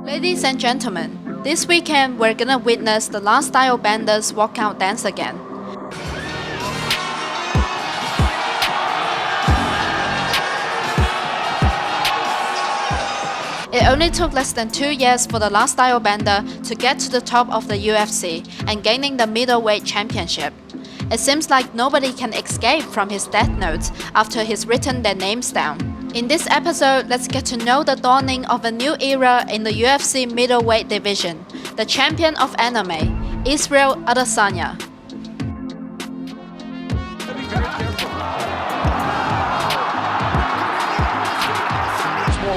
Ladies and gentlemen, this weekend we're gonna witness the last style benders walkout dance again. It only took less than 2 years for the last style bender to get to the top of the UFC and gaining the middleweight championship. It seems like nobody can escape from his death note after he's written their names down. In this episode, let's get to know the dawning of a new era in the UFC middleweight division, the champion of anime, Israel Adesanya.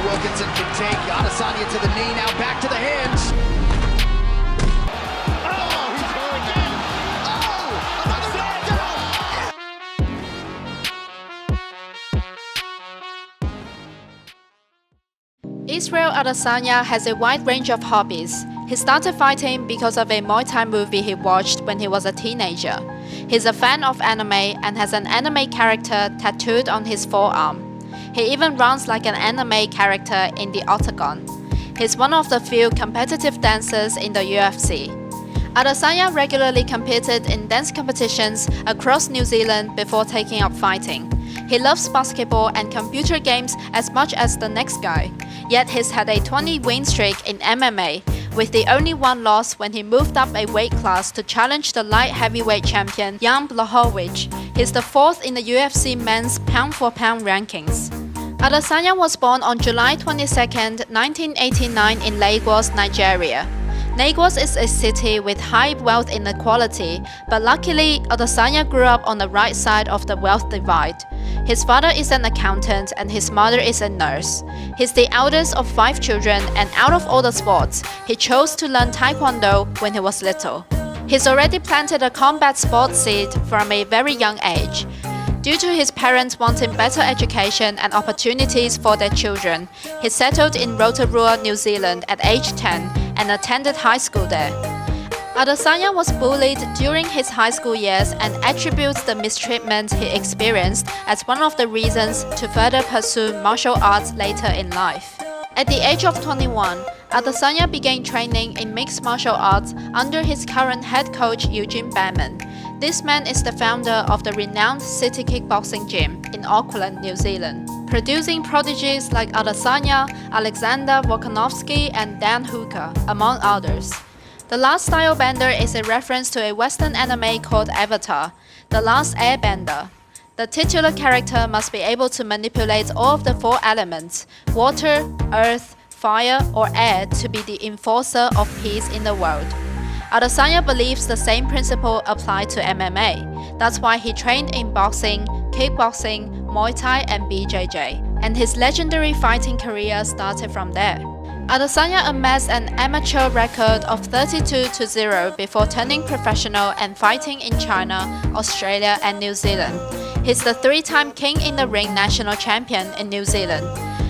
Wilkinson can take Adesanya to the knee, now back to the hands. Oh, he's going again. Oh, another knockdown. Israel Adesanya has a wide range of hobbies. He started fighting because of a Muay Thai movie he watched when he was a teenager. He's a fan of anime and has an anime character tattooed on his forearm. He even runs like an anime character in the octagon. He's one of the few competitive dancers in the UFC. Adesanya regularly competed in dance competitions across New Zealand before taking up fighting. He loves basketball and computer games as much as the next guy, yet he's had a 20-win streak in MMA, with the only one loss when he moved up a weight class to challenge the light heavyweight champion Jan Blachowicz. He's the fourth in the UFC men's pound-for-pound rankings. Adesanya was born on July 22, 1989 in Lagos, Nigeria. Lagos is a city with high wealth inequality, but luckily, Adesanya grew up on the right side of the wealth divide. His father is an accountant and his mother is a nurse. He's the eldest of 5 children, and out of all the sports, he chose to learn Taekwondo when he was little. He's already planted a combat sports seed from a very young age. Due to his parents wanting better education and opportunities for their children, he settled in Rotorua, New Zealand at age 10 and attended high school there. Adesanya was bullied during his high school years and attributes the mistreatment he experienced as one of the reasons to further pursue martial arts later in life. At the age of 21, Adesanya began training in mixed martial arts under his current head coach Eugene Bareman. This man is the founder of the renowned City Kickboxing Gym in Auckland, New Zealand, producing prodigies like Adesanya, Alexander Volkanovski, and Dan Hooker, among others. The last style bender is a reference to a Western anime called Avatar, The Last Airbender. The titular character must be able to manipulate all of the 4 elements, water, earth, fire, or air, to be the enforcer of peace in the world. Adesanya believes the same principle applied to MMA. That's why he trained in boxing, kickboxing, Muay Thai, and BJJ, and his legendary fighting career started from there. Adesanya amassed an amateur record of 32-0 before turning professional and fighting in China, Australia, and New Zealand. He's the 3-time King in the Ring national champion in New Zealand.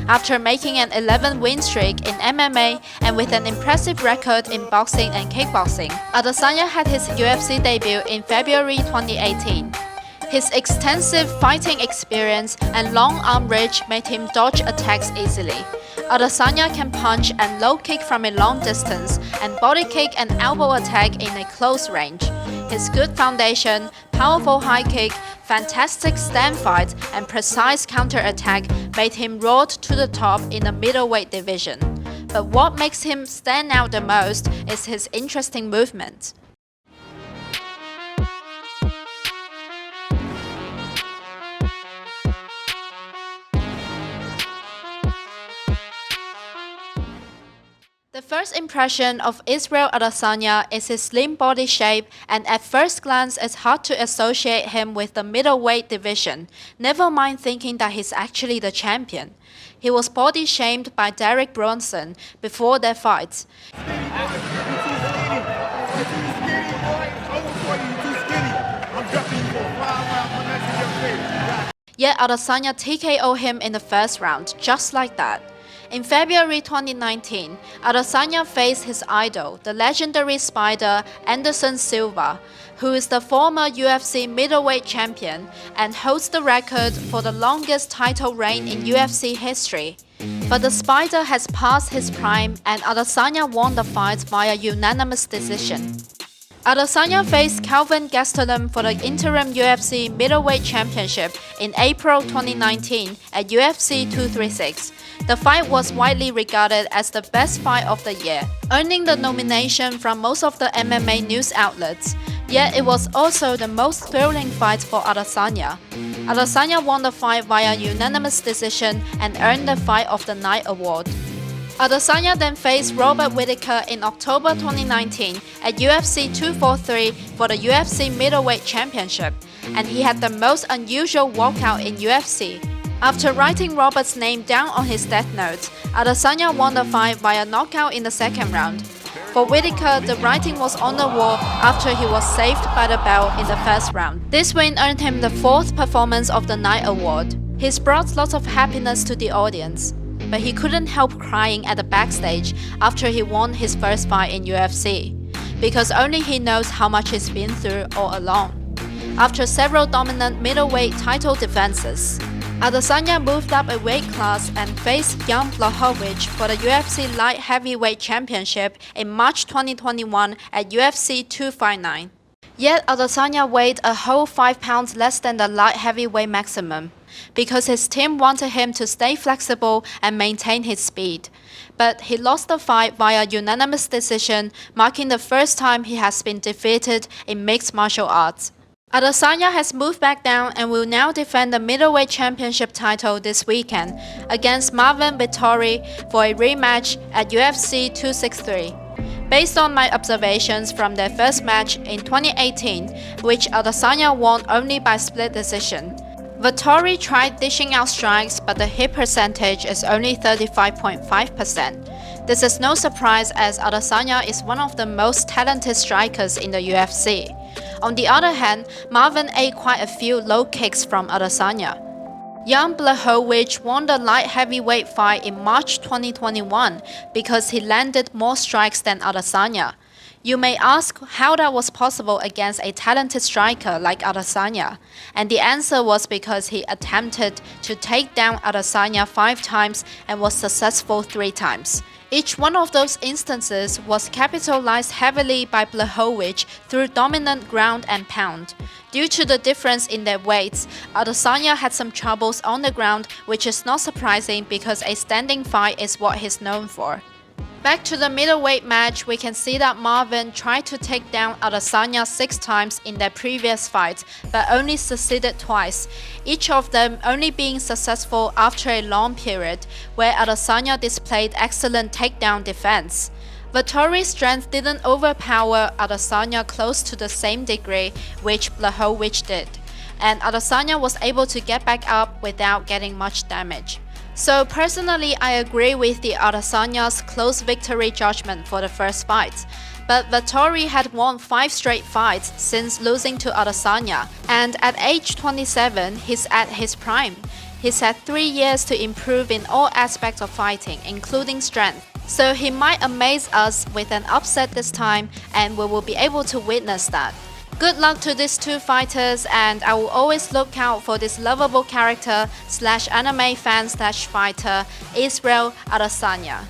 After making an 11-win streak in MMA and with an impressive record in boxing and kickboxing, Adesanya had his UFC debut in February 2018. His extensive fighting experience and long arm reach made him dodge attacks easily. Adesanya can punch and low kick from a long distance and body kick and elbow attack in a close range. His good foundation, powerful high kick, fantastic stand fight, and precise counter-attack made him roar to the top in the middleweight division. But what makes him stand out the most is his interesting movement. The first impression of Israel Adesanya is his slim body shape, and at first glance it's hard to associate him with the middleweight division, never mind thinking that he's actually the champion. He was body shamed by Derek Bronson before their fight. Yet Adesanya TKO'd him in the first round, just like that. In February 2019, Adesanya faced his idol, the legendary Spider Anderson Silva, who is the former UFC middleweight champion and holds the record for the longest title reign in UFC history. But the Spider has passed his prime and Adesanya won the fight via unanimous decision. Adesanya faced Kelvin Gastelum for the interim UFC middleweight championship in April 2019 at UFC 236. The fight was widely regarded as the best fight of the year, earning the nomination from most of the MMA news outlets. Yet it was also the most thrilling fight for Adesanya. Adesanya won the fight via unanimous decision and earned the Fight of the Night award. Adesanya then faced Robert Whittaker in October 2019 at UFC 243 for the UFC middleweight championship, and he had the most unusual walkout in UFC. After writing Robert's name down on his death note, Adesanya won the fight via knockout in the second round. For Whittaker, the writing was on the wall after he was saved by the bell in the first round. This win earned him the 4th Performance of the Night award. He's brought lots of happiness to the audience, but he couldn't help crying at the backstage after he won his first fight in UFC, because only he knows how much he's been through all along. After several dominant middleweight title defenses, Adesanya moved up a weight class and faced Jan Blachowicz for the UFC Light Heavyweight Championship in March 2021 at UFC 259. Yet Adesanya weighed a whole 5 pounds less than the light heavyweight maximum, because his team wanted him to stay flexible and maintain his speed. But he lost the fight via unanimous decision, marking the first time he has been defeated in mixed martial arts. Adesanya has moved back down and will now defend the middleweight championship title this weekend against Marvin Vettori for a rematch at UFC 263. Based on my observations from their first match in 2018, which Adesanya won only by split decision, Vettori tried dishing out strikes, but the hit percentage is only 35.5%. This is no surprise as Adesanya is one of the most talented strikers in the UFC. On the other hand, Marvin ate quite a few low kicks from Adesanya. Jan Blachowicz won the light heavyweight fight in March 2021 because he landed more strikes than Adesanya. You may ask how that was possible against a talented striker like Adesanya, and the answer was because he attempted to take down Adesanya 5 times and was successful 3 times. Each one of those instances was capitalized heavily by Blachowicz through dominant ground and pound. Due to the difference in their weights, Adesanya had some troubles on the ground, which is not surprising because a standing fight is what he's known for. Back to the middleweight match, we can see that Marvin tried to take down Adesanya 6 times in their previous fight, but only succeeded twice, each of them only being successful after a long period, where Adesanya displayed excellent takedown defense. Vettori's strength didn't overpower Adesanya close to the same degree which Blachowicz did, and Adesanya was able to get back up without getting much damage. So personally, I agree with the Adesanya's close victory judgment for the first fight. But Vettori had won 5 straight fights since losing to Adesanya, and at age 27, he's at his prime. He's had 3 years to improve in all aspects of fighting, including strength. So he might amaze us with an upset this time, and we will be able to witness that. Good luck to these 2 fighters, and I will always look out for this lovable character / anime fan / fighter, Israel Adesanya.